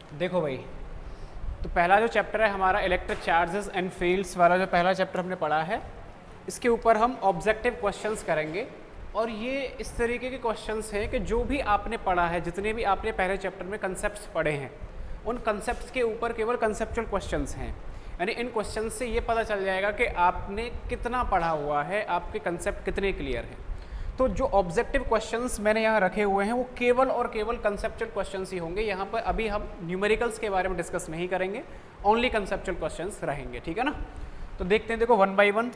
देखो भाई, तो पहला जो चैप्टर है हमारा इलेक्ट्रिक चार्जेस एंड फील्ड्स वाला, जो पहला चैप्टर हमने पढ़ा है, इसके ऊपर हम ऑब्जेक्टिव क्वेश्चंस करेंगे। और ये इस तरीके के क्वेश्चंस हैं कि जो भी आपने पढ़ा है, जितने भी आपने पहले चैप्टर में कंसेप्ट्स पढ़े हैं, उन कंसेप्ट्स के ऊपर केवल कंसेप्चुअल क्वेश्चंस हैं। यानी इन क्वेश्चंस से ये पता चल जाएगा कि आपने कितना पढ़ा हुआ है, आपके कंसेप्ट कितने क्लियर हैं। तो जो ऑब्जेक्टिव क्वेश्चंस मैंने यहाँ रखे हुए हैं वो केवल और केवल कंसेप्चुअल क्वेश्चंस ही होंगे। यहाँ पर अभी हम न्यूमेरिकल्स के बारे में डिस्कस नहीं करेंगे, ओनली कंसेप्चुअल क्वेश्चंस रहेंगे, ठीक है ना। तो देखते हैं, देखो वन बाय वन।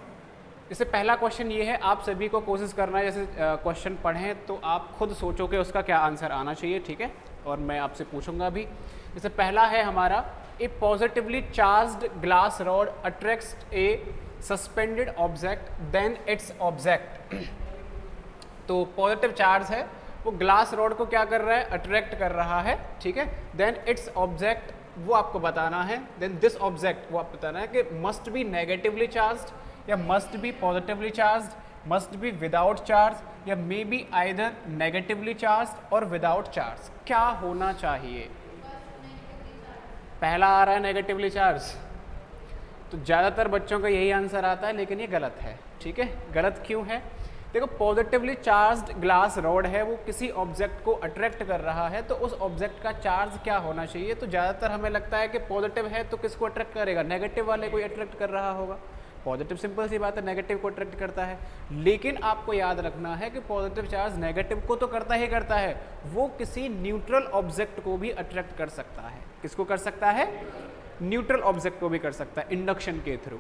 इससे पहला क्वेश्चन ये है, आप सभी को कोशिश करना है जैसे क्वेश्चन पढ़ें तो आप खुद सोचो कि उसका क्या आंसर आना चाहिए, ठीक है। और मैं आपसे पूछूंगा भी। जैसे पहला है हमारा, a positively charged glass rod attracts a suspended object then its object. तो पॉजिटिव चार्ज है, वो ग्लास रॉड को क्या कर रहा है, अट्रैक्ट कर रहा है, ठीक है। देन इट्स ऑब्जेक्ट वो आपको बताना है। देन दिस ऑब्जेक्ट वो आपको बताना है कि मस्ट बी नेगेटिवली चार्ज्ड या must be positively charged, must be without charge या may be either negatively charged और विदाउट चार्ज। क्या होना चाहिए? पहला आ रहा है नेगेटिवली चार्ज, तो ज़्यादातर बच्चों का यही आंसर आता है, लेकिन ये गलत है, ठीक है। गलत क्यों है? देखो, पॉजिटिवली चार्ज्ड ग्लास रॉड है, वो किसी ऑब्जेक्ट को अट्रैक्ट कर रहा है, तो उस ऑब्जेक्ट का चार्ज क्या होना चाहिए? तो ज़्यादातर हमें लगता है कि पॉजिटिव है तो किसको अट्रैक्ट करेगा, नेगेटिव वाले को अट्रैक्ट कर रहा होगा। पॉजिटिव सिंपल सी बात है, नेगेटिव को अट्रैक्ट करता है। लेकिन आपको याद रखना है कि पॉजिटिव चार्ज नेगेटिव को तो करता ही करता है, वो किसी न्यूट्रल ऑब्जेक्ट को भी अट्रैक्ट कर सकता है। किसको कर सकता है? न्यूट्रल ऑब्जेक्ट को भी कर सकता है, इंडक्शन के थ्रू।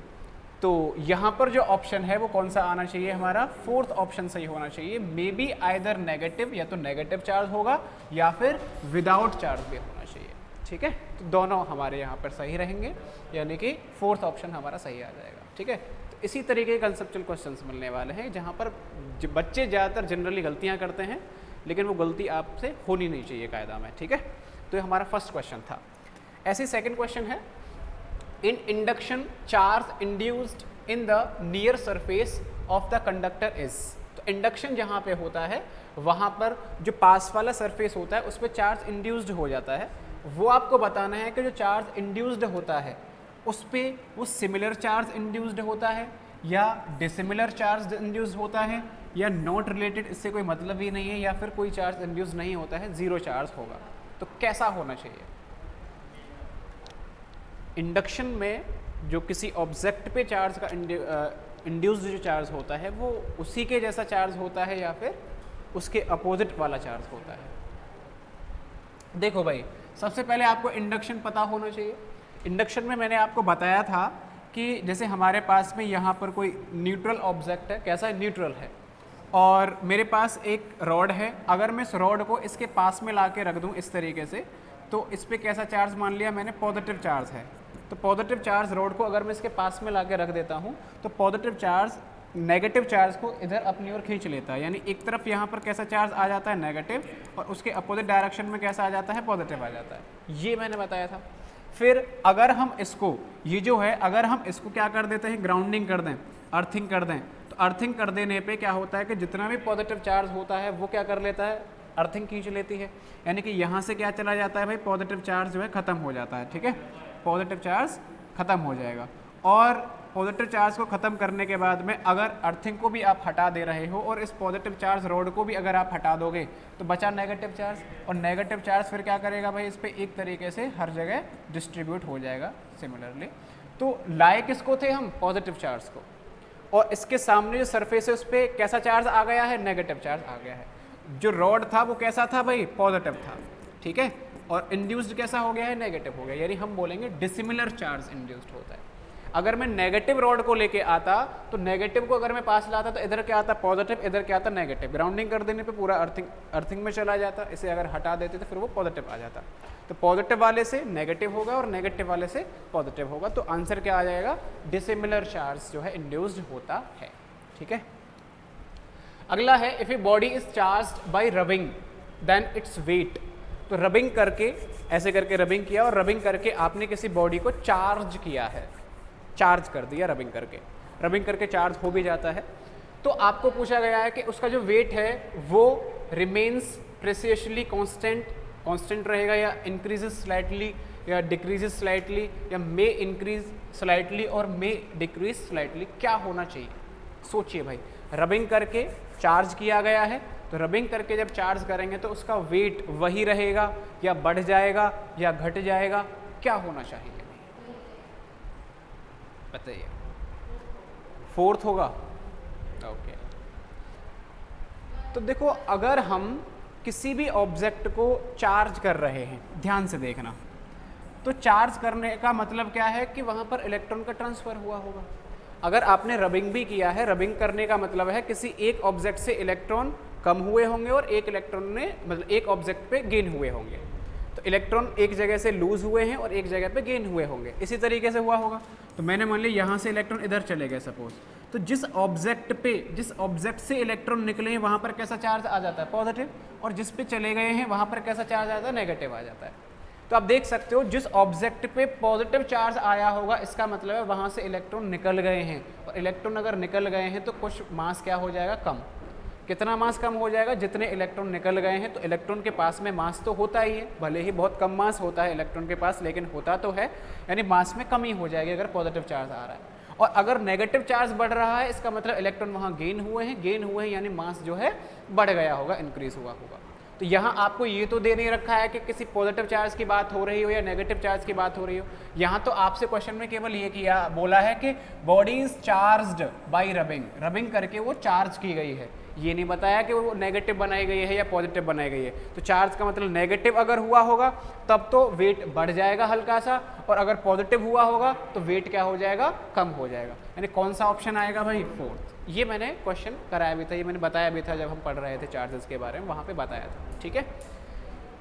तो यहाँ पर जो ऑप्शन है वो कौन सा आना चाहिए हमारा? फोर्थ ऑप्शन सही होना चाहिए। मे बी आइदर नेगेटिव, या तो नेगेटिव चार्ज होगा या फिर विदाउट चार्ज भी होना चाहिए, ठीक है। तो दोनों हमारे यहाँ पर सही रहेंगे, यानी कि फोर्थ ऑप्शन हमारा सही आ जाएगा, ठीक है। तो इसी तरीके के कंसेप्चुअल क्वेश्चंस मिलने वाले हैं, जहाँ पर बच्चे ज़्यादातर जनरली गलतियाँ करते हैं, लेकिन वो गलती आपसे होनी नहीं चाहिए कायदा में, ठीक है। तो ये हमारा फर्स्ट क्वेश्चन था। ऐसे सेकेंड क्वेश्चन है, इन induction charge induced in the near surface of the conductor is. तो इंडक्शन जहाँ पे होता है वहाँ पर जो पास वाला सरफेस होता है उस पर चार्ज इंड्यूस्ड हो जाता है। वो आपको बताना है कि जो चार्ज इंड्यूस्ड होता है उस पर वो सिमिलर चार्ज इंड्यूस्ड होता है या डिसिमिलर चार्ज इंड्यूस्ड होता है या नॉट रिलेटेड, इससे कोई मतलब ही नहीं है, या फिर कोई चार्ज इंड्यूस्ड नहीं होता है, जीरो चार्ज होगा। तो कैसा होना चाहिए? इंडक्शन में जो किसी ऑब्जेक्ट पे चार्ज का इंड्यूस्ड जो चार्ज होता है वो उसी के जैसा चार्ज होता है या फिर उसके अपोजिट वाला चार्ज होता है। देखो भाई, सबसे पहले आपको इंडक्शन पता होना चाहिए। इंडक्शन में मैंने आपको बताया था कि जैसे हमारे पास में यहाँ पर कोई न्यूट्रल ऑब्जेक्ट है, कैसा है? न्यूट्रल है, और मेरे पास एक रॉड है। अगर मैं इस रॉड को इसके पास में ला के रख दूँ इस तरीके से, तो इस पर कैसा चार्ज मान लिया मैंने? पॉजिटिव चार्ज है। तो पॉजिटिव चार्ज रॉड को अगर मैं इसके पास में ला के रख देता हूँ तो पॉजिटिव चार्ज नेगेटिव चार्ज को इधर अपनी ओर खींच लेता है, यानी एक तरफ यहाँ पर कैसा चार्ज आ जाता है? नेगेटिव, और उसके अपोजिट डायरेक्शन में कैसा आ जाता है? पॉजिटिव आ जाता है। ये मैंने बताया था। फिर अगर हम इसको, ये जो है, अगर हम इसको क्या कर देते हैं? ग्राउंडिंग कर दें, अर्थिंग कर दें, तो अर्थिंग कर देने पे क्या होता है कि जितना भी पॉजिटिव चार्ज होता है वो क्या कर लेता है? अर्थिंग खींच लेती है। यानी कि यहाँ से क्या चला जाता है भाई? पॉजिटिव चार्ज जो है ख़त्म हो जाता है, ठीक है। पॉजिटिव चार्ज ख़त्म हो जाएगा, और पॉजिटिव चार्ज को ख़त्म करने के बाद में अगर अर्थिंग को भी आप हटा दे रहे हो और इस पॉजिटिव चार्ज रॉड को भी अगर आप हटा दोगे तो बचा नेगेटिव चार्ज, और नेगेटिव चार्ज फिर क्या करेगा भाई? इस पर एक तरीके से हर जगह डिस्ट्रीब्यूट हो जाएगा सिमिलरली। तो लाए किसको थे हम? पॉजिटिव चार्ज को, और इसके सामने जो सरफेस है उस पर कैसा चार्ज आ गया है? नेगेटिव चार्ज आ गया है। जो रॉड था वो कैसा था भाई? पॉजिटिव था, ठीक है, और इंड्यूस्ड कैसा हो गया है? नेगेटिव हो गया, यानी हम बोलेंगे डिसिमिलर चार्ज इंड्यूस्ड होता है। अगर मैं नेगेटिव रॉड को लेके आता तो नेगेटिव को अगर मैं पास लाता तो इधर क्या आता? पॉजिटिव, इधर क्या आता? नेगेटिव। ग्राउंडिंग कर देने पे पूरा अर्थिंग में चला जाता। इसे अगर हटा देते तो फिर वो पॉजिटिव आ जाता। तो पॉजिटिव वाले से नेगेटिव होगा और नेगेटिव वाले से पॉजिटिव होगा। तो आंसर क्या आ जाएगा? डिसिमिलर चार्ज जो है इंड्यूस्ड होता है, ठीक है। अगला है, if a body is charged by rubbing then its weight. तो रबिंग करके, ऐसे करके रबिंग किया और रबिंग करके आपने किसी बॉडी को चार्ज किया है, चार्ज कर दिया रबिंग करके चार्ज हो भी जाता है। तो आपको पूछा गया है कि उसका जो वेट है वो रिमेन्स प्रिसियसली कांस्टेंट कांस्टेंट रहेगा या इंक्रीजेस स्लाइटली या डिक्रीजेस स्लाइटली या मे इंक्रीज स्लाइटली और मे डिक्रीज स्लाइटली, क्या होना चाहिए? सोचिए भाई, रबिंग करके चार्ज किया गया है, तो रबिंग करके जब चार्ज करेंगे तो उसका वेट वही रहेगा या बढ़ जाएगा या घट जाएगा, क्या होना चाहिए बताइए? फोर्थ होगा। ओके, तो देखो अगर हम किसी भी ऑब्जेक्ट को चार्ज कर रहे हैं, ध्यान से देखना, तो चार्ज करने का मतलब क्या है कि वहाँ पर इलेक्ट्रॉन का ट्रांसफर हुआ होगा। अगर आपने रबिंग भी किया है, रबिंग करने का मतलब है किसी एक ऑब्जेक्ट से इलेक्ट्रॉन कम हुए होंगे और एक इलेक्ट्रॉन ने मतलब एक ऑब्जेक्ट पे गेन हुए होंगे, तो इलेक्ट्रॉन एक जगह से लूज हुए हैं और एक जगह पे गेन हुए होंगे, इसी तरीके से हुआ होगा। तो मैंने मान लिया यहाँ से इलेक्ट्रॉन इधर चले गए सपोज, तो जिस ऑब्जेक्ट से इलेक्ट्रॉन निकले हैं वहाँ पर कैसा चार्ज आ जाता है? पॉजिटिव, और जिस पे चले गए हैं वहाँ पर कैसा चार्ज आ जाता है? नेगेटिव आ जाता है। तो आप देख सकते हो जिस ऑब्जेक्ट पे पॉजिटिव चार्ज आया होगा इसका मतलब है वहाँ से इलेक्ट्रॉन निकल गए हैं, और इलेक्ट्रॉन अगर निकल गए हैं तो कुछ मास क्या हो जाएगा? कम। कितना मास कम हो जाएगा? जितने इलेक्ट्रॉन निकल गए हैं। तो इलेक्ट्रॉन के पास में मास तो होता ही है, भले ही बहुत कम मास होता है इलेक्ट्रॉन के पास, लेकिन होता तो है, यानी मास में कमी हो जाएगी अगर पॉजिटिव चार्ज आ रहा है। और अगर नेगेटिव चार्ज बढ़ रहा है इसका मतलब इलेक्ट्रॉन वहाँ गेन हुए हैं यानी मास जो है बढ़ गया होगा, इंक्रीज हुआ होगा। तो यहाँ आपको ये तो दे नहीं रखा है कि किसी पॉजिटिव चार्ज की बात हो रही हो या नेगेटिव चार्ज की बात हो रही हो। यहाँ तो आपसे क्वेश्चन में केवल ये किया बोला है कि body is charged by rubbing, rubbing करके वो चार्ज की गई है, ये नहीं बताया कि वो नेगेटिव बनाई गई है या पॉजिटिव बनाई गई है। तो चार्ज का मतलब नेगेटिव अगर हुआ होगा तब तो वेट बढ़ जाएगा हल्का सा, और अगर पॉजिटिव हुआ होगा तो वेट क्या हो जाएगा? कम हो जाएगा। यानी कौन सा ऑप्शन आएगा भाई? फोर्थ। ये मैंने क्वेश्चन कराया भी था, ये मैंने बताया भी था जब हम पढ़ रहे थे चार्जेस के बारे में, वहाँ पे बताया था। ठीक है,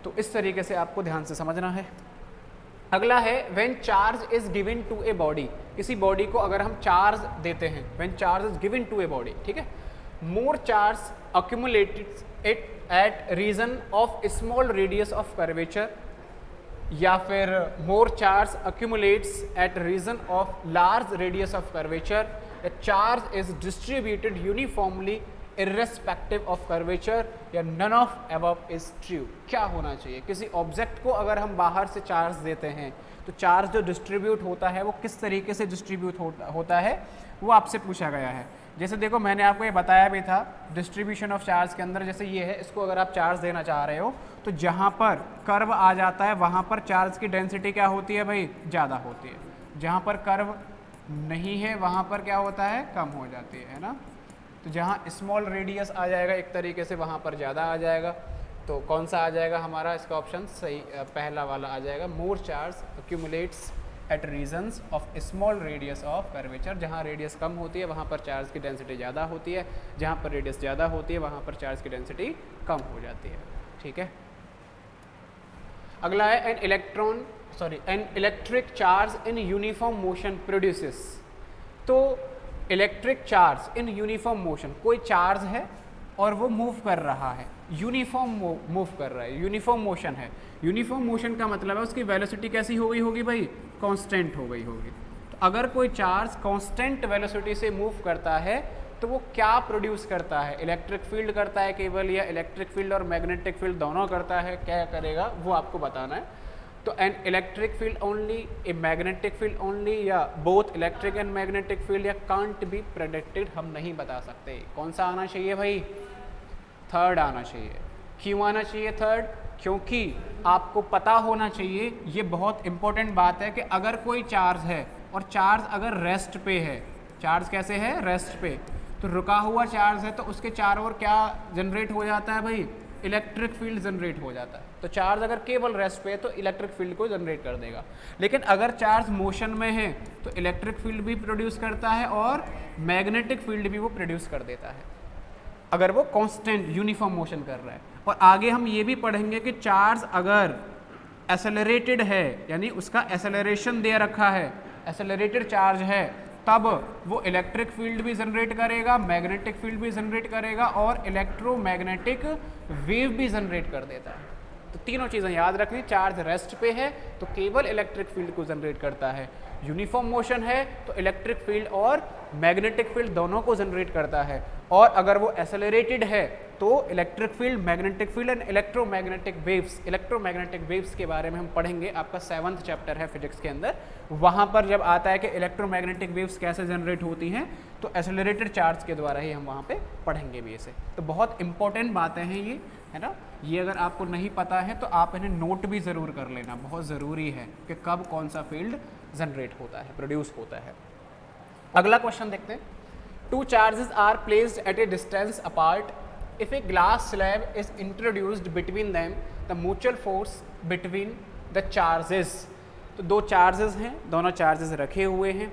तो इस तरीके से आपको ध्यान से समझना है। अगला है when charge is given to a body, किसी बॉडी को अगर हम चार्ज देते हैं, when charge is given to a body, ठीक है, more charge accumulated it at region of small radius of curvature, या फिर more charge accumulates at region of large radius of curvature, a charge is distributed uniformly irrespective of curvature, या none of above is true। क्या होना चाहिए? किसी object को अगर हम बाहर से चार्ज देते हैं तो चार्ज जो डिस्ट्रीब्यूट होता है वो किस तरीके से डिस्ट्रीब्यूट होता है वो आपसे पूछा गया है। जैसे देखो मैंने आपको ये बताया भी था डिस्ट्रीब्यूशन ऑफ चार्ज के अंदर, जैसे ये है, इसको अगर आप चार्ज देना चाह रहे हो तो जहाँ पर कर्व आ जाता है वहाँ पर चार्ज की डेंसिटी क्या होती है भाई? ज़्यादा होती है। जहाँ पर कर्व नहीं है वहाँ पर क्या होता है? कम हो जाती है ना। तो जहाँ स्मॉल रेडियस आ जाएगा एक तरीके से वहाँ पर ज़्यादा आ जाएगा। तो कौन सा आ जाएगा हमारा? इसका ऑप्शन सही पहला वाला आ जाएगा, more charge accumulates at regions of small radius of curvature. जहाँ रेडियस कम होती है वहाँ पर चार्ज की डेंसिटी ज़्यादा होती है, जहाँ पर रेडियस ज़्यादा होती है वहाँ पर चार्ज की डेंसिटी कम हो जाती है। ठीक है, अगला है an electric charge in uniform motion produces. तो electric charge in uniform motion, कोई चार्ज है और वो मूव कर रहा है, यूनिफॉर्म मूव कर रहा है, यूनिफॉर्म मोशन है। यूनिफॉर्म मोशन का मतलब है उसकी वेलोसिटी कैसी हो गई होगी भाई? कांस्टेंट हो गई होगी। तो अगर कोई चार्ज कांस्टेंट वेलोसिटी से मूव करता है तो वो क्या प्रोड्यूस करता है? इलेक्ट्रिक फील्ड करता है केवल, या इलेक्ट्रिक फील्ड और मैग्नेटिक फील्ड दोनों करता है? क्या करेगा वो आपको बताना है। तो an electric field only, a magnetic field only, या both electric and magnetic field, या कांट बी प्रेडिक्टेड, हम नहीं बता सकते। कौन सा आना चाहिए भाई? थर्ड आना चाहिए। क्यों आना चाहिए थर्ड? क्योंकि आपको पता होना चाहिए, ये बहुत इंपॉर्टेंट बात है कि अगर कोई चार्ज है और चार्ज अगर रेस्ट पे है, चार्ज कैसे है? रेस्ट पे, तो रुका हुआ चार्ज है तो उसके चारों ओर क्या जनरेट हो जाता है भाई? इलेक्ट्रिक फील्ड जनरेट हो जाता है। तो चार्ज अगर केवल रेस्ट पे है तो इलेक्ट्रिक फील्ड को जनरेट कर देगा, लेकिन अगर चार्ज मोशन में है तो इलेक्ट्रिक फील्ड भी प्रोड्यूस करता है और मैग्नेटिक फील्ड भी वो प्रोड्यूस कर देता है, अगर वो कांस्टेंट यूनिफॉर्म मोशन कर रहा है। और आगे हम ये भी पढ़ेंगे कि चार्ज अगर एसेलरेटेड है, यानी उसका एसेलरेशन दे रखा है, एसेलरेटेड चार्ज है, तब वो इलेक्ट्रिक फील्ड भी जनरेट करेगा, मैग्नेटिक फील्ड भी जनरेट करेगा और इलेक्ट्रोमैग्नेटिक वेव भी जनरेट कर देता है। तो तीनों चीज़ें याद रखनी। चार्ज रेस्ट पे है तो केवल इलेक्ट्रिक फील्ड को जनरेट करता है, यूनिफॉर्म मोशन है तो इलेक्ट्रिक फील्ड और मैग्नेटिक फील्ड दोनों को जनरेट करता है, और अगर वो एसेलरेटेड है तो electric field, magnetic field and electromagnetic waves के बारे में हम पढ़ेंगे। आपका 7th चैप्टर है फिजिक्स के अंदर, वहाँ पर जब आता है कि इलेक्ट्रोमैग्नेटिक वेव्स कैसे जनरेट होती हैं, तो एक्सेलरेटेड चार्ज के द्वारा ही हम वहाँ पे पढ़ेंगे भी इसे। तो बहुत इंपॉर्टेंट बातें हैं ये, है ना। ये अगर आपको नहीं पता है तो आप इन्हें नोट भी ज़रूर कर लेना, बहुत ज़रूरी है कि कब कौन सा फील्ड जनरेट होता है, प्रोड्यूस होता है। अगला क्वेश्चन देखते हैं। Two charges are placed at a distance apart, if a glass slab is introduced between them, the mutual force between the charges. तो दो चार्जेस हैं, दोनों चार्जेस रखे हुए हैं,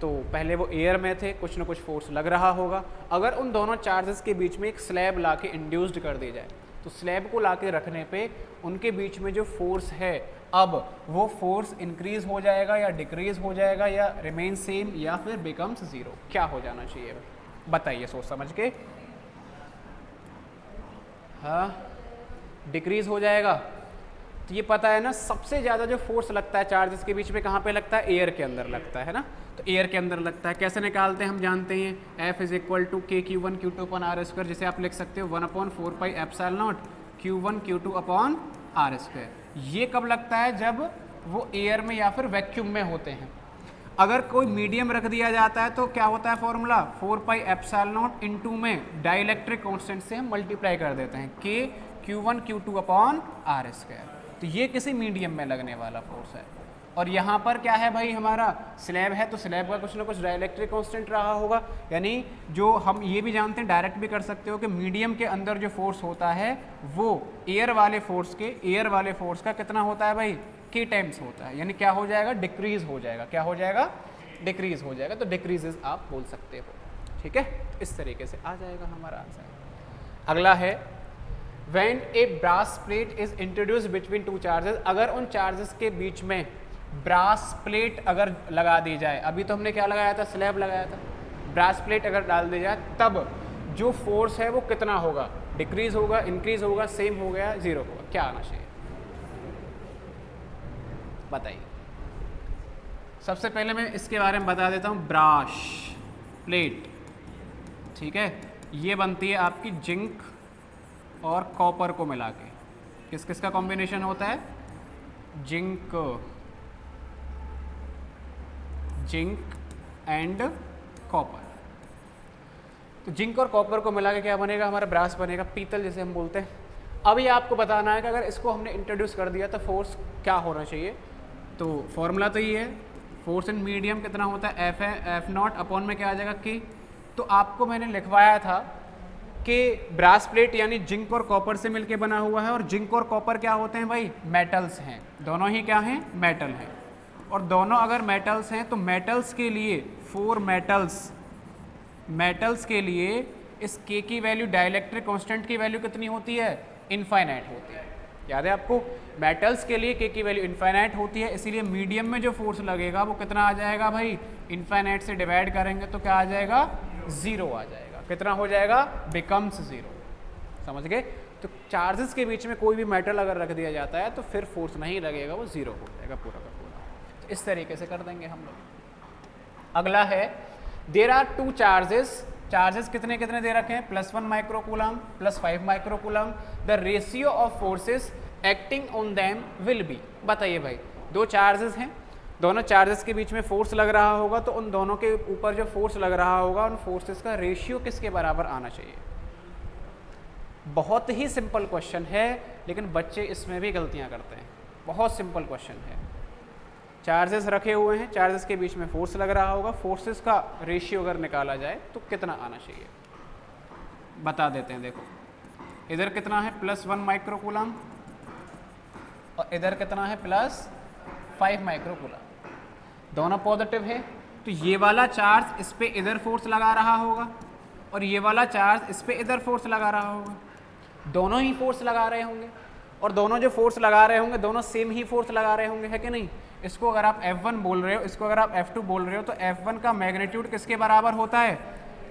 तो पहले वो एयर में थे, कुछ ना कुछ फोर्स लग रहा होगा। अगर उन दोनों चार्जेस के बीच में एक स्लैब ला के इंड्यूस्ड कर दी जाए, तो स्लैब को ला के रखने पे उनके बीच में जो फोर्स है, अब वो फोर्स इंक्रीज हो जाएगा या डिक्रीज हो जाएगा या रिमेन सेम या फिर बिकम्स ज़ीरो, क्या हो जाना चाहिए बताइए सोच समझ के। हाँ, डिक्रीज हो जाएगा। तो ये पता है ना, सबसे ज़्यादा जो फोर्स लगता है चार्जेस के बीच में कहाँ पे लगता है, एयर के अंदर लगता है ना। तो एयर के अंदर लगता है, कैसे निकालते हैं हम जानते हैं, F is equal to KQ1 Q2 upon R square, जिसे आप लिख सकते हो 1/4 epsilon naught Q1 Q2 upon R square. ये कब लगता है, जब वो एयर में या फिर वैक्यूम में होते हैं। अगर कोई मीडियम रख दिया जाता है तो क्या होता है फॉर्मूला, 4 एप्सिलॉन नॉट इनटू में डाइलेक्ट्रिक कांस्टेंट से हम मल्टीप्लाई कर देते हैं Q1 Q2 upon R square. तो ये किसी मीडियम में लगने वाला फोर्स है। और यहाँ पर क्या है भाई, हमारा स्लैब है, तो स्लैब का कुछ ना कुछ डाइलेक्ट्रिक कांस्टेंट रहा होगा। यानी जो हम ये भी जानते हैं, डायरेक्ट भी कर सकते हो कि मीडियम के अंदर जो फोर्स होता है वो एयर वाले फोर्स का कितना होता है भाई, K टाइम्स होता है। यानी क्या हो जाएगा, डिक्रीज हो जाएगा। क्या हो जाएगा, डिक्रीज हो जाएगा। तो डिक्रीजेज आप बोल सकते हो, ठीक है। इस तरीके से आ जाएगा हमारा आंसर। अगला है, when a brass plate is introduced between two charges, अगर उन चार्जेस के बीच में ब्रास प्लेट अगर लगा दी जाए, अभी तो हमने क्या लगाया था, स्लैब लगाया था, ब्रास प्लेट अगर डाल दी जाए, तब जो फोर्स है वो कितना होगा, डिक्रीज होगा, इंक्रीज होगा, सेम हो गया, जीरो होगा, क्या आना चाहिए बताइए। सबसे पहले मैं इसके बारे में बता देता हूँ, ब्रास प्लेट, ठीक है, ये बनती है आपकी जिंक और कॉपर को मिला के। किस किस का कॉम्बिनेशन होता है, जिंक एंड कॉपर। तो जिंक और कॉपर को मिला के क्या बनेगा, हमारा ब्रास बनेगा, पीतल जिसे हम बोलते हैं। अब ये आपको बताना है कि अगर इसको हमने इंट्रोड्यूस कर दिया तो फोर्स क्या होना चाहिए। तो फॉर्मूला तो ये है, फोर्स इन मीडियम कितना होता है, एफ नॉट अपॉन में क्या आ जाएगा, के। तो आपको मैंने लिखवाया था कि ब्रास प्लेट यानी जिंक और कॉपर से मिलके बना हुआ है, और जिंक और कॉपर क्या होते हैं भाई, मेटल्स हैं, दोनों ही क्या हैं, मेटल हैं। और दोनों अगर मेटल्स हैं तो मेटल्स के लिए, 4 मेटल्स के लिए इस के की वैल्यू, डाइलेक्ट्रिक कांस्टेंट की वैल्यू कितनी होती है, इनफाइनाइट होती है। याद है आपको, मेटल्स के लिए के की वैल्यू इनफाइनाइट होती है, इसीलिए मीडियम में जो फोर्स लगेगा वो कितना आ जाएगा भाई, इनफाइनाइट से डिवाइड करेंगे तो क्या आ जाएगा, ज़ीरो आ जाएगा। कितना हो जाएगा, बिकम्स ज़ीरो। समझ गए। तो चार्जेस के बीच में कोई भी मेटल अगर रख दिया जाता है तो फिर फोर्स नहीं लगेगा, वो ज़ीरो हो जाएगा पूरा का पूरा। तो इस तरीके से कर देंगे हम लोग। अगला है, देयर आर टू चार्जेस कितने कितने दे रखे हैं, +1 microcoulomb +5 microcoulomb, the ratio of forces acting on them will be. बताइए भाई, दो चार्जेस हैं, दोनों चार्जेस के बीच में फोर्स लग रहा होगा, तो उन दोनों के ऊपर जो फोर्स लग रहा होगा उन फोर्सेस का रेशियो किसके बराबर आना चाहिए। बहुत ही सिंपल क्वेश्चन है, लेकिन बच्चे इसमें भी गलतियां करते हैं। बहुत सिंपल क्वेश्चन है, चार्जेस रखे हुए हैं, चार्जेस के बीच में फोर्स लग रहा होगा, फोर्सेस का रेशियो अगर निकाला जाए तो कितना आना चाहिए बता देते हैं। देखो इधर कितना है, +1 माइक्रोकूलम, और इधर कितना है, +5 माइक्रोकूलम, दोनों पॉजिटिव है। तो ये वाला चार्ज इस पे इधर फोर्स लगा रहा होगा, और ये वाला चार्ज इस पे इधर फोर्स लगा रहा होगा, दोनों ही फोर्स लगा रहे होंगे, और दोनों जो फोर्स लगा रहे होंगे दोनों सेम ही फोर्स लगा रहे होंगे, है कि नहीं। इसको अगर आप F1 बोल रहे हो, इसको अगर आप F2 बोल रहे हो, तो F1 का मैग्नीट्यूड किसके बराबर होता है,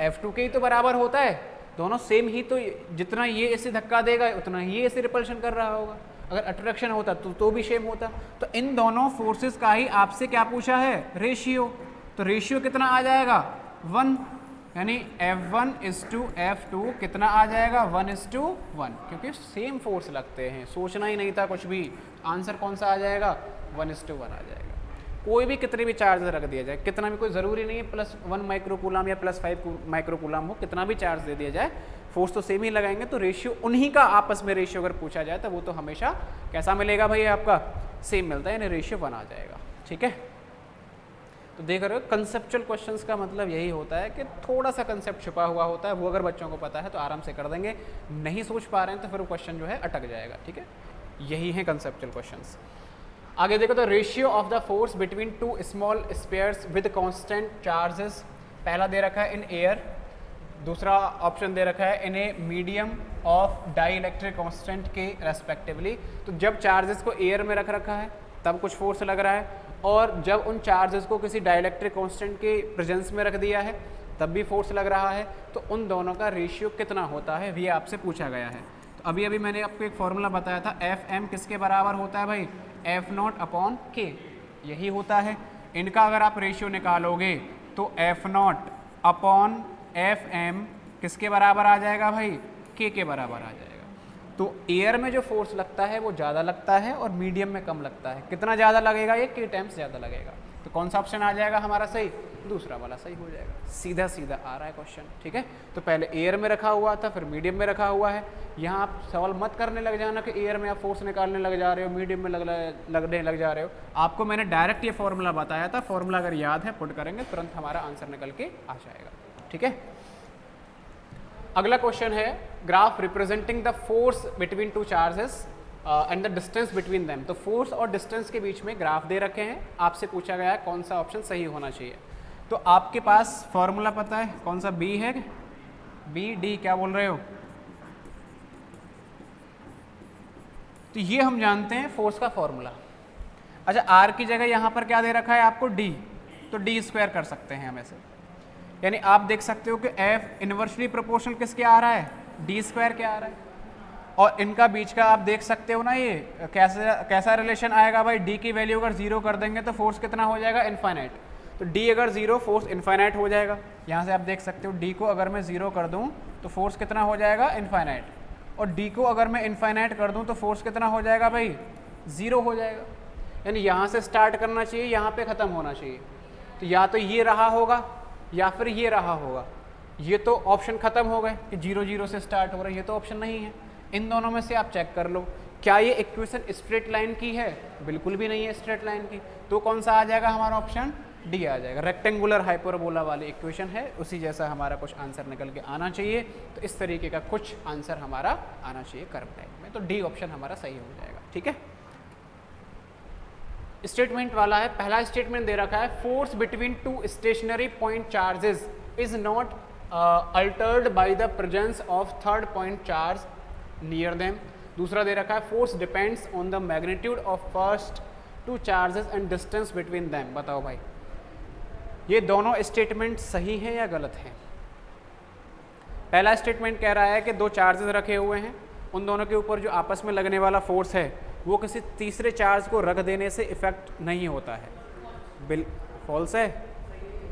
F2 के ही तो बराबर होता है। दोनों सेम ही, तो जितना ये इसे धक्का देगा उतना ही ये इसे रिपल्शन कर रहा होगा। अगर अट्रैक्शन होता तो भी सेम होता। तो इन दोनों फोर्सेस का ही आपसे क्या पूछा है, रेशियो। तो रेशियो कितना आ जाएगा, 1, यानी F1:F2 कितना आ जाएगा 1:1, क्योंकि सेम फोर्स लगते हैं, सोचना ही नहीं था कुछ भी, आंसर कौन सा आ जाएगा 1:1 आ जाएगा। कोई भी कितने भी चार्ज रख दिया जाए, कितना भी, कोई ज़रूरी नहीं है +1 माइक्रोकूलम या +5 माइक्रोकूलम हो, कितना भी चार्ज दे दिया जाए फोर्स तो सेम ही लगाएंगे। तो रेशियो उन्हीं का आपस में रेशियो अगर पूछा जाए तो वो तो हमेशा कैसा मिलेगा भाई, आपका सेम मिलता है, यानी रेशियो 1 आ जाएगा। ठीक है, तो देख रहे हो कंसेप्चुअल क्वेश्चंस का मतलब यही होता है कि थोड़ा सा कंसेप्ट छुपा हुआ होता है, वो अगर बच्चों को पता है तो आराम से कर देंगे, नहीं सोच पा रहे हैं तो फिर वो क्वेश्चन जो है अटक जाएगा। ठीक है, यही है कंसेप्चुअल क्वेश्चंस। आगे देखो तो ratio of the force between two small spheres with constant charges, पहला दे रखा है इन एयर, दूसरा ऑप्शन दे रखा है in a medium of dielectric constant के रेस्पेक्टिवली। तो जब चार्जेस को एयर में रख रखा है तब कुछ फोर्स लग रहा है, और जब उन चार्जेस को किसी डाइलेक्ट्रिक कांस्टेंट के प्रेजेंस में रख दिया है तब भी फोर्स लग रहा है। तो उन दोनों का रेशियो कितना होता है ये आपसे पूछा गया है। तो अभी अभी मैंने आपको एक फॉर्मूला बताया था, Fm किसके बराबर होता है भाई, F0/K, यही होता है। इनका अगर आप रेशियो निकालोगे तो F0/Fm किसके बराबर आ जाएगा भाई, K के बराबर आ जाएगा। तो एयर में जो फोर्स लगता है वो ज़्यादा लगता है और मीडियम में कम लगता है। कितना ज़्यादा लगेगा, ये K टाइम्स ज़्यादा लगेगा। तो कौन सा ऑप्शन आ जाएगा हमारा सही, दूसरा वाला सही हो जाएगा। सीधा सीधा आ रहा है क्वेश्चन। ठीक है, तो पहले एयर में रखा हुआ था, फिर मीडियम में रखा हुआ है। यहाँ आप सवाल मत करने लग जाना कि एयर में आप फोर्स निकालने लग जा रहे हो, मीडियम में लगने लग जा रहे हो। आपको मैंने डायरेक्ट ये फॉर्मूला बताया था, फॉर्मूला अगर याद है पुट करेंगे तुरंत हमारा आंसर निकल के आ जाएगा। ठीक है, अगला क्वेश्चन है graph representing the force between two charges and the distance between them. तो फोर्स और डिस्टेंस के बीच में ग्राफ दे रखे हैं, आपसे पूछा गया है कौन सा ऑप्शन सही होना चाहिए। तो आपके पास फॉर्मूला पता है कौन सा, बी है, बी डी क्या बोल रहे हो, तो ये हम जानते हैं फोर्स का फॉर्मूला। अच्छा, आर की जगह यहाँ पर क्या दे रखा है आपको, डी, तो डी स्क्वायर कर सकते हैं हम ऐसे, यानी आप देख सकते हो कि F इनवर्सली प्रोपोर्शनल किसके आ रहा है, डी स्क्वायर के आ रहा है। और इनका बीच का आप देख सकते हो ना, ये कैसा रिलेशन आएगा भाई, डी की वैल्यू अगर 0 कर देंगे तो फोर्स कितना हो जाएगा, इनफाइनाइट। तो डी अगर 0, फोर्स इनफाइनाइट हो जाएगा। यहाँ से आप देख सकते हो डी को अगर मैं 0 कर दूँ तो फोर्स कितना हो जाएगा, इनफाइनाइट। और डी को अगर मैं इनफाइनाइट कर दूँ तो फोर्स कितना हो जाएगा भाई, 0 हो जाएगा। यानी यहाँ से स्टार्ट करना चाहिए, यहाँ पे ख़त्म होना चाहिए। तो या तो ये रहा होगा या फिर ये रहा होगा। ये तो ऑप्शन ख़त्म हो गए कि 0 0 से स्टार्ट हो रहा है, ये तो ऑप्शन नहीं है। इन दोनों में से आप चेक कर लो, क्या ये इक्वेशन स्ट्रेट लाइन की है, बिल्कुल भी नहीं है स्ट्रेट लाइन की। तो कौन सा आ जाएगा हमारा ऑप्शन, डी आ जाएगा। रेक्टेंगुलर हाइपरबोला वाली इक्वेशन है, उसी जैसा हमारा कुछ आंसर निकल के आना चाहिए। तो इस तरीके का कुछ आंसर हमारा आना चाहिए कर्व टाइप में, तो डी ऑप्शन हमारा सही हो जाएगा। ठीक है, स्टेटमेंट वाला है। पहला स्टेटमेंट दे रखा है, force between two stationary point charges is not Altered by the presence of third point charge near them. दूसरा दे रखा है, force depends on the magnitude of first two charges and distance between them. बताओ भाई, ये दोनों statement सही हैं या गलत हैं। पहला स्टेटमेंट कह रहा है कि दो चार्जेस रखे हुए हैं, उन दोनों के ऊपर जो आपस में लगने वाला फोर्स है वो किसी तीसरे चार्ज को रख देने से इफेक्ट नहीं होता है। फॉल्स है,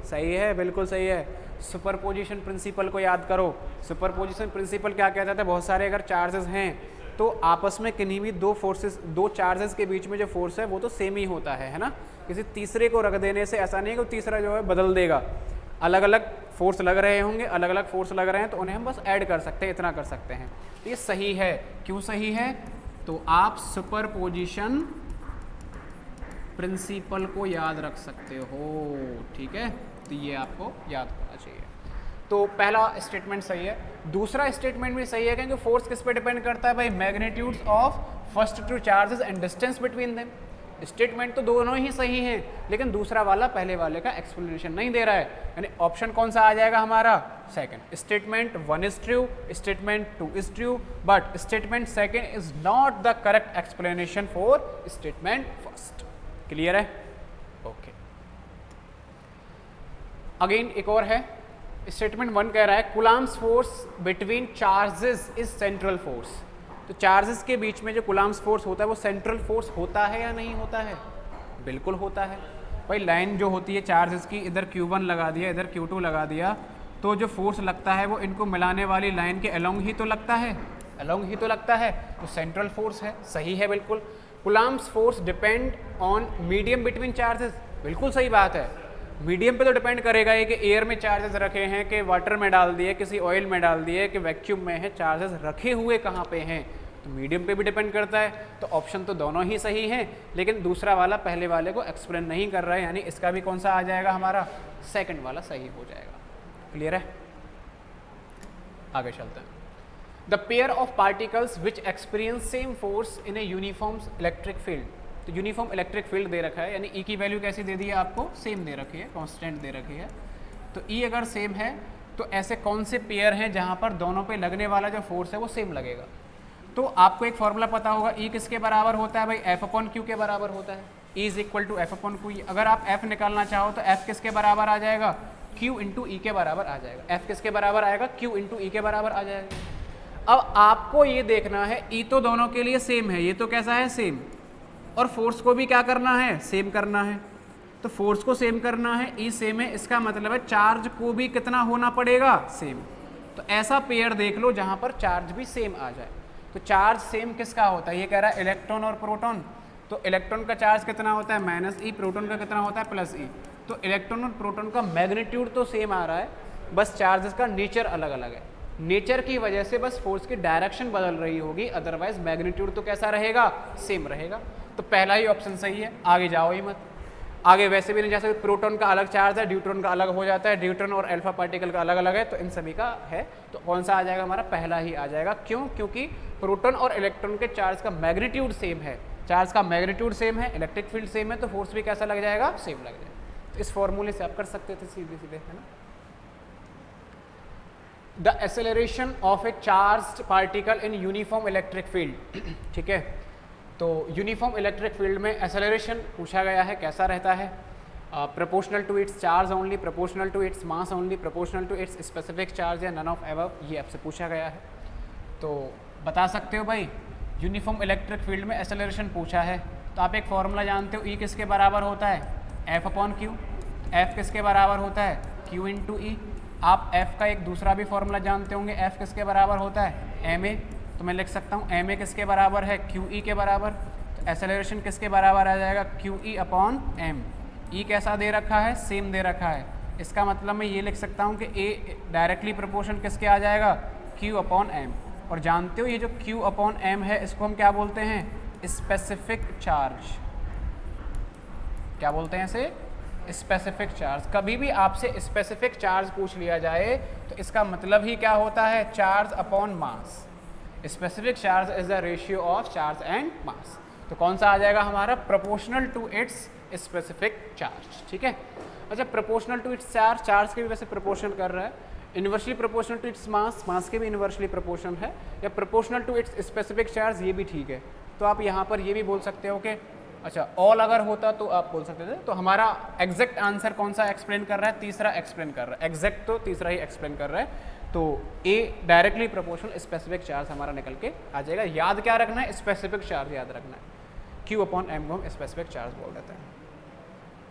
सही है, बिल्कुल सही है। सुपरपोजिशन प्रिंसिपल को याद करो। सुपरपोजिशन प्रिंसिपल क्या कहता था, बहुत सारे अगर चार्जेस हैं तो आपस में किन्हीं भी दो चार्जेस के बीच में जो फोर्स है वो तो सेम ही होता है ना। किसी तीसरे को रख देने से ऐसा नहीं है कि तीसरा जो है बदल देगा। अलग अलग फोर्स लग रहे होंगे, अलग अलग फोर्स लग रहे हैं तो उन्हें हम बस ऐड कर सकते हैं, इतना कर सकते हैं। तो ये सही है। क्यों सही है, तो आप सुपरपोजिशन प्रिंसिपल को याद रख सकते हो। ठीक है, तो ये आपको याद होना चाहिए। तो पहला स्टेटमेंट सही है। दूसरा स्टेटमेंट भी सही है, क्योंकि फोर्स किस पे डिपेंड करता है भाई, magnitudes of first two charges and distance between them. Statement तो दोनों ही सही हैं, लेकिन दूसरा वाला पहले वाले का एक्सप्लेनेशन नहीं दे रहा है। यानी ऑप्शन कौन सा आ जाएगा हमारा, second. Statement 1 is true, statement 2 is true, but statement second is not the correct explanation for statement first. Clear है, ओके। अगेन एक और है, स्टेटमेंट 1 कह रहा है Coulomb's force between charges is central force. तो चार्जेस के बीच में जो कूलम्ब्स फोर्स होता है वो सेंट्रल फोर्स होता है या नहीं होता है, बिल्कुल होता है भाई। लाइन जो होती है चार्जेस की, इधर Q1 लगा दिया, इधर Q2 लगा दिया, तो जो फोर्स लगता है वो इनको मिलाने वाली लाइन के अलोंग ही तो लगता है, अलोंग ही तो लगता है, तो सेंट्रल फोर्स है, सही है बिल्कुल। Coulomb's force depend on medium between charges, बिल्कुल सही बात है। मीडियम पे तो डिपेंड करेगा ये कि एयर में चार्जेस रखे हैं कि वाटर में डाल दिए, किसी ऑयल में डाल दिए, कि वैक्यूम में है, चार्जेस रखे हुए कहाँ पे हैं, तो मीडियम पे भी डिपेंड करता है। तो ऑप्शन तो दोनों ही सही हैं, लेकिन दूसरा वाला पहले वाले को एक्सप्लेन नहीं कर रहा है, यानी इसका भी कौन सा आ जाएगा हमारा, सेकंड वाला सही हो जाएगा। क्लियर है, आगे चलते हैं। The pair of particles which experience same force in a uniform electric field, तो यूनिफॉर्म इलेक्ट्रिक फील्ड दे रखा है, यानी ई की वैल्यू कैसी दे दी है आपको, सेम दे रखी है, कांस्टेंट दे रखी है। तो ई अगर सेम है तो ऐसे कौन से पेयर हैं जहाँ पर दोनों पे लगने वाला जो फोर्स है वो सेम लगेगा। तो आपको एक फॉर्मूला पता होगा, ई किसके बराबर होता है भाई, एफ अपॉन क्यू के बराबर होता है। E is equal to F upon Q. अगर आप एफ निकालना चाहो तो एफ किसके बराबर आ जाएगा, क्यू इंटू ई के बराबर आ जाएगा। एफ किसके बराबर आएगा, क्यू इंटू ई के बराबर आ जाएगा। अब आपको ये देखना है, ई तो दोनों के लिए सेम है, ये तो कैसा है, सेम, और फोर्स को भी क्या करना है, सेम करना है। तो फोर्स को सेम करना है, ई सेम है, इसका मतलब है चार्ज को भी कितना होना पड़ेगा, सेम। तो ऐसा पेयर देख लो जहां पर चार्ज भी सेम आ जाए। तो चार्ज सेम किसका होता है, ये कह रहा है इलेक्ट्रॉन और प्रोटॉन, तो इलेक्ट्रॉन का चार्ज कितना होता है, माइनस ई, प्रोटॉन का कितना होता है, प्लस ई। तो इलेक्ट्रॉन और प्रोटॉन का मैग्नीट्यूड तो सेम आ रहा है, बस चार्जेस का नेचर अलग अलग है। नेचर की वजह से बस फोर्स की डायरेक्शन बदल रही होगी, अदरवाइज मैग्नीट्यूड तो कैसा रहेगा, सेम रहेगा। तो पहला ही ऑप्शन सही है, आगे जाओ ही मत। आगे वैसे भी नहीं जा सकते, प्रोटॉन का अलग चार्ज है, ड्यूट्रॉन का अलग हो जाता है, ड्यूट्रॉन और अल्फा पार्टिकल का अलग अलग है, तो इन सभी का है। तो कौन सा आ जाएगा हमारा, पहला ही आ जाएगा। क्यों, क्योंकि प्रोटॉन और इलेक्ट्रॉन के चार्ज का मैग्नीट्यूड सेम है, चार्ज का मैग्नीट्यूड सेम है, इलेक्ट्रिक फील्ड सेम है, तो फोर्स भी कैसा लग जाएगा, सेम लग जाएगा। तो इस फॉर्मूले से आप कर सकते थे सीधे सीधे, है ना। The acceleration of a charged particle in uniform electric field, ठीक है। तो यूनिफॉर्म इलेक्ट्रिक फील्ड में एक्सेलरेशन पूछा गया है, कैसा रहता है, proportional to its charge only, proportional to its mass only, proportional to its specific charge या नन ऑफ एबव, ये आपसे पूछा गया है। तो बता सकते हो भाई, यूनिफॉर्म इलेक्ट्रिक फील्ड में एक्सेलरेशन पूछा है, तो आप एक फॉर्मूला जानते हो, ई किसके बराबर होता है, एफ अपॉन क्यू। एफ किसके बराबर होता है, क्यू इंटू ई। आप एफ का एक दूसरा भी फॉर्मूला जानते होंगे, एफ किसके बराबर होता है, एम ए। तो मैं लिख सकता हूँ एम ए किसके बराबर है, क्यू ई के बराबर। तो एक्सेलरेशन किसके बराबर आ जाएगा, क्यू ई अपॉन एम। ई कैसा दे रखा है, सेम दे रखा है, इसका मतलब मैं ये लिख सकता हूँ कि ए डायरेक्टली प्रोपोर्शन किसके आ जाएगा, क्यू अपॉन एम। और जानते हो ये जो क्यू अपॉन एम है, इसको हम क्या बोलते हैं, स्पेसिफिक चार्ज। क्या बोलते हैं इसे, स्पेसिफिक चार्ज। कभी भी आपसे स्पेसिफिक चार्ज पूछ लिया जाए तो इसका मतलब ही क्या होता है, charge upon mass. Specific charge is the ratio of charge and mass. तो कौन सा आ जाएगा हमारा, proportional to its specific charge, ठीक है। अच्छा, proportional to its charge, charge के भी वैसे प्रोपोर्शनल कर रहा है, inversely proportional to its mass, mass के भी इन्वर्सली प्रोपोर्शनल है, या proportional to its specific charge, ये भी ठीक है। तो आप यहाँ पर ये भी बोल सकते हो कि अच्छा ऑल अगर होता तो आप बोल सकते थे। तो हमारा एग्जैक्ट आंसर कौन सा एक्सप्लेन कर रहा है, तीसरा एक्सप्लेन कर रहा है, एग्जैक्ट तो तीसरा ही एक्सप्लेन कर रहा है। तो ए डायरेक्टली प्रोपोर्शनल स्पेसिफिक चार्ज हमारा निकल के आ जाएगा। याद क्या रखना है, स्पेसिफिक चार्ज याद रखना है, क्यू अपॉन एम को हम स्पेसिफिक चार्ज बोल देते हैं।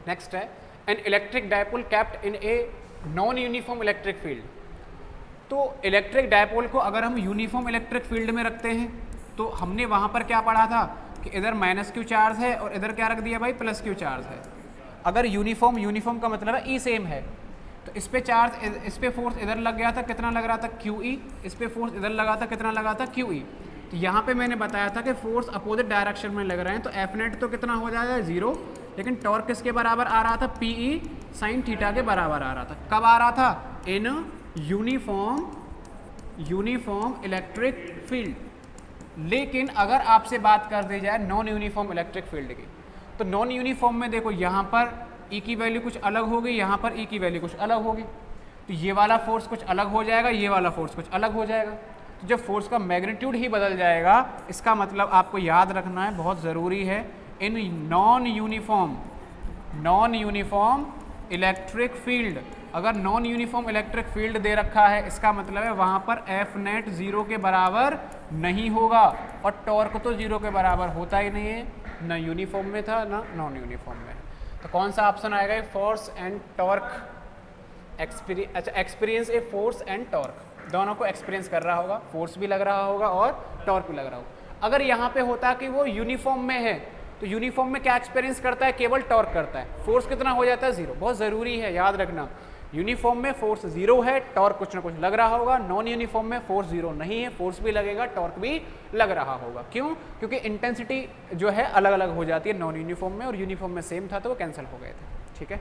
नेक्स्ट है, an electric dipole kept in a non uniform electric field. तो इलेक्ट्रिक डायपोल को अगर हम यूनिफॉर्म इलेक्ट्रिक फील्ड में रखते हैं तो हमने वहाँ पर क्या पढ़ा था कि इधर माइनस क्यू चार्ज है और इधर क्या रख दिया भाई, प्लस क्यू चार्ज है। अगर यूनिफॉर्म, यूनिफॉर्म का मतलब है ई सेम है, तो इस पे चार्ज, इस पे फोर्स इधर लग गया था, कितना लग रहा था, क्यू ई। इस पे फोर्स इधर लगा था, कितना लगा था, क्यू ई। तो यहाँ पे मैंने बताया था कि फोर्स अपोजिट डायरेक्शन में लग रहे हैं, तो एफ नेट तो कितना हो जाएगा, 0। लेकिन टॉर्क किसके बराबर आ रहा था, पी ई साइन थीटा के बराबर आ रहा था। कब आ रहा था, इन यूनिफॉर्म इलेक्ट्रिक फील्ड। लेकिन अगर आपसे बात कर दी जाए नॉन यूनिफॉर्म इलेक्ट्रिक फील्ड की, तो नॉन यूनिफॉर्म में देखो यहाँ पर ई की वैल्यू कुछ अलग होगी, यहाँ पर ई की वैल्यू कुछ अलग होगी। तो ये वाला फोर्स कुछ अलग हो जाएगा, ये वाला फोर्स कुछ अलग हो जाएगा। तो जब फोर्स का मैग्नीट्यूड ही बदल जाएगा, इसका मतलब आपको याद रखना है, बहुत ज़रूरी है, in non uniform electric field. अगर नॉन यूनिफॉर्म इलेक्ट्रिक फील्ड दे रखा है, इसका मतलब है वहाँ पर एफ नेट 0 के बराबर नहीं होगा, और टॉर्क तो 0 के बराबर होता ही नहीं है, ना यूनिफॉर्म में था ना नॉन यूनिफॉर्म में। तो कौन सा ऑप्शन आएगा, फोर्स एंड टॉर्क अच्छा, experience a force and torque, दोनों को एक्सपीरियंस कर रहा होगा, फोर्स भी लग रहा होगा और टॉर्क भी लग रहा होगा। अगर यहाँ पे होता कि वो यूनिफॉर्म में है तो यूनिफॉर्म में क्या एक्सपीरियंस करता है, केवल टॉर्क करता है, फोर्स कितना हो जाता है, 0। बहुत ज़रूरी है याद रखना, यूनिफॉर्म में फोर्स 0 है, टॉर्क कुछ ना कुछ लग रहा होगा। नॉन यूनिफॉर्म में फोर्स 0 नहीं है, फोर्स भी लगेगा, टॉर्क भी लग रहा होगा। क्यों? क्योंकि इंटेंसिटी जो है अलग अलग हो जाती है नॉन यूनिफॉर्म में, और यूनिफॉर्म में सेम था तो वो कैंसिल हो गए थे। ठीक है।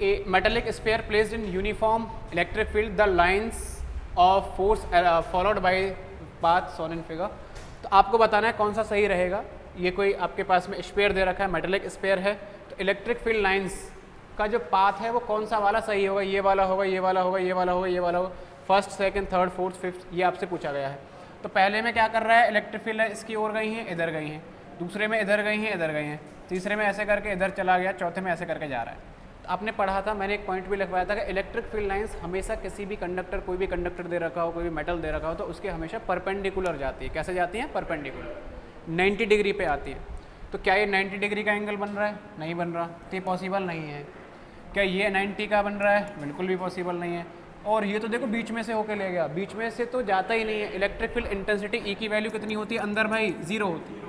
A metallic sphere placed in uniform electric field, the lines of force followed by path shown in figure. तो आपको बताना है कौन सा सही रहेगा। ये कोई आपके पास में स्फीयर दे रखा है, मेटेलिक स्फीयर है, तो इलेक्ट्रिक फील्ड लाइंस का जो पाथ है वो कौन सा वाला सही होगा, ये वाला होगा, ये वाला होगा, ये वाला होगा, ये वाला होगा, first, second, third, fourth, fifth, ये आपसे पूछा गया है। तो पहले में क्या कर रहा है, इलेक्ट्रिक फील्ड इसकी ओर गई हैं, इधर गई हैं, दूसरे में इधर गई हैं, इधर गई हैं, तीसरे में ऐसे करके इधर चला गया, चौथे में ऐसे करके जा रहा है। तो आपने पढ़ा था, मैंने एक पॉइंट भी लिखवाया था कि इलेक्ट्रिक फील्ड लाइंस हमेशा किसी भी कंडक्टर, कोई भी कंडक्टर दे रखा हो, कोई भी मेटल दे रखा हो, तो उसके हमेशा परपेंडिकुलर जाती है। कैसे जाती हैं? परपेंडिकुलर, 90 डिग्री पे आती है। तो क्या ये 90 डिग्री का एंगल बन रहा है? नहीं बन रहा, तो ये पॉसिबल नहीं है। क्या ये 90 का बन रहा है? बिल्कुल भी पॉसिबल नहीं है। और ये तो देखो बीच में से होके ले गया, बीच में से तो जाता ही नहीं है। इलेक्ट्रिक फील्ड इंटेंसिटी ई की वैल्यू कितनी होती है अंदर भाई? 0 होती है,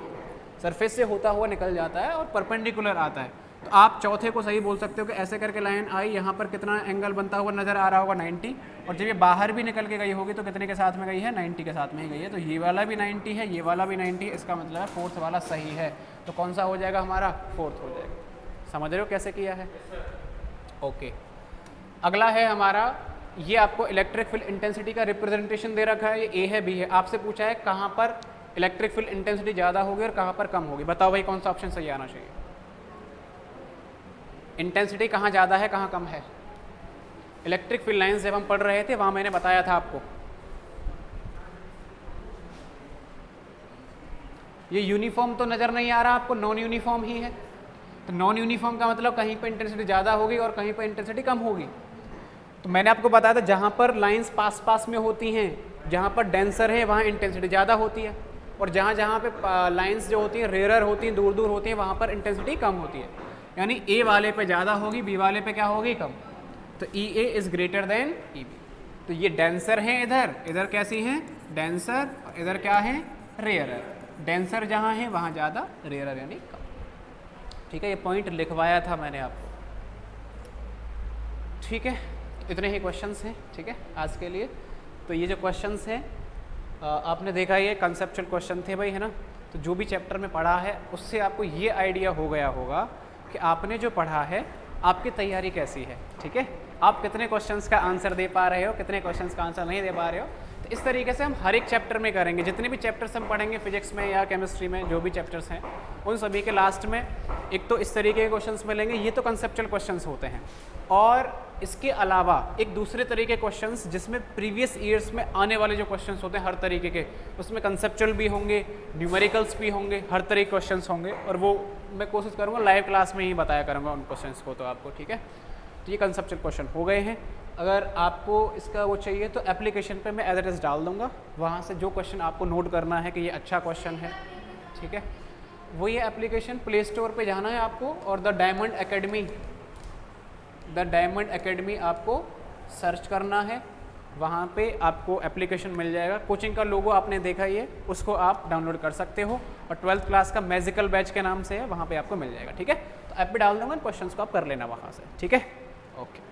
सरफेस से होता हुआ निकल जाता है और परपेंडिकुलर आता है। तो आप चौथे को सही बोल सकते हो कि ऐसे करके लाइन आई, यहाँ पर कितना एंगल बनता हुआ नज़र आ रहा होगा? 90। और जब ये बाहर भी निकल के गई होगी तो कितने के साथ में गई है? 90 के साथ में ही गई है। तो ये वाला भी 90 है, ये वाला भी 90 है, इसका मतलब है फोर्थ वाला सही है। तो कौन सा हो जाएगा हमारा? फोर्थ हो जाएगा। समझ रहे हो कैसे किया है? ओके। अगला है हमारा, ये आपको इलेक्ट्रिक फील्ड इंटेंसिटी का रिप्रेजेंटेशन दे रखा है, ये ए है, बी है। आपसे पूछा है कहाँ पर इलेक्ट्रिक फील्ड इंटेंसिटी ज़्यादा होगी और कहाँ पर कम होगी। बताओ भाई कौन सा ऑप्शन सही आना चाहिए? इंटेंसिटी कहाँ ज़्यादा है, कहाँ कम है? इलेक्ट्रिक फील्ड लाइंस जब हम पढ़ रहे थे वहाँ मैंने बताया था आपको, ये यूनिफॉर्म तो नज़र नहीं आ रहा आपको, नॉन यूनिफॉर्म ही है। तो नॉन यूनिफॉर्म का मतलब कहीं पर इंटेंसिटी ज़्यादा होगी और कहीं पर इंटेंसिटी कम होगी। तो मैंने आपको बताया था जहाँ पर लाइंस पास पास में होती हैं, जहाँ पर डेंसर है वहाँ इंटेंसिटी ज़्यादा होती है, और जहाँ जहाँ पे लाइंस जो होती हैं रेयर होती हैं, दूर दूर होती हैं, वहाँ पर इंटेंसिटी कम होती है। यानी ए वाले पे ज़्यादा होगी, बी वाले पे क्या होगी? कम। तो E A is greater than E B. तो ये डेंसर हैं, इधर इधर कैसी हैं? डेंसर, और इधर क्या है? रेयरर। डेंसर जहाँ है वहाँ ज़्यादा, रेयरर यानी कम। ठीक है, ये पॉइंट लिखवाया था मैंने आपको। ठीक है, इतने ही क्वेश्चंस हैं। ठीक है आज के लिए। तो ये जो क्वेश्चंस हैं आपने देखा ये कंसेप्चुअल क्वेश्चन थे भाई, है ना। तो जो भी चैप्टर में पढ़ा है उससे आपको ये आइडिया हो गया होगा कि आपने जो पढ़ा है आपकी तैयारी कैसी है। ठीक है, आप कितने क्वेश्चंस का आंसर दे पा रहे हो, कितने क्वेश्चंस का आंसर नहीं दे पा रहे हो। तो इस तरीके से हम हर एक चैप्टर में करेंगे। जितने भी चैप्टर्स हम पढ़ेंगे फिजिक्स में या केमिस्ट्री में, जो भी चैप्टर्स हैं उन सभी के लास्ट में एक तो इस तरीके के क्वेश्चंस मिलेंगे। ये तो कंसेप्चुअल क्वेश्चंस होते हैं, और इसके अलावा एक दूसरे तरीके के क्वेश्चंस जिसमें प्रीवियस ईयर्स में आने वाले जो क्वेश्चंस होते हैं हर तरीके के, उसमें कंसेप्चुअल भी होंगे, न्यूमेरिकल्स भी होंगे, हर तरह के क्वेश्चंस होंगे। और वो मैं कोशिश करूँगा लाइव क्लास में ही बताया करूँगा उन क्वेश्चंस को तो आपको। ठीक है, तो ये कंसेप्चुअल क्वेश्चन हो गए हैं। अगर आपको इसका वो चाहिए तो एप्लीकेशन पे मैं एज इट इज़ डाल दूँगा, वहाँ से जो क्वेश्चन आपको नोट करना है कि ये अच्छा क्वेश्चन है, ठीक है, वो ये एप्लीकेशन प्ले स्टोर पे जाना है आपको, और द डायमंड एकेडमी आपको सर्च करना है। वहाँ पे आपको एप्लीकेशन मिल जाएगा। कोचिंग का लोगो आपने देखा ही है, उसको आप डाउनलोड कर सकते हो, और 12th क्लास का मैजिकल बैच के नाम से है, वहाँ पे आपको मिल जाएगा। ठीक है, तो ऐप पे डाल दूँगा, क्वेश्चंस को आप कर लेना वहाँ से। ठीक है, ओके।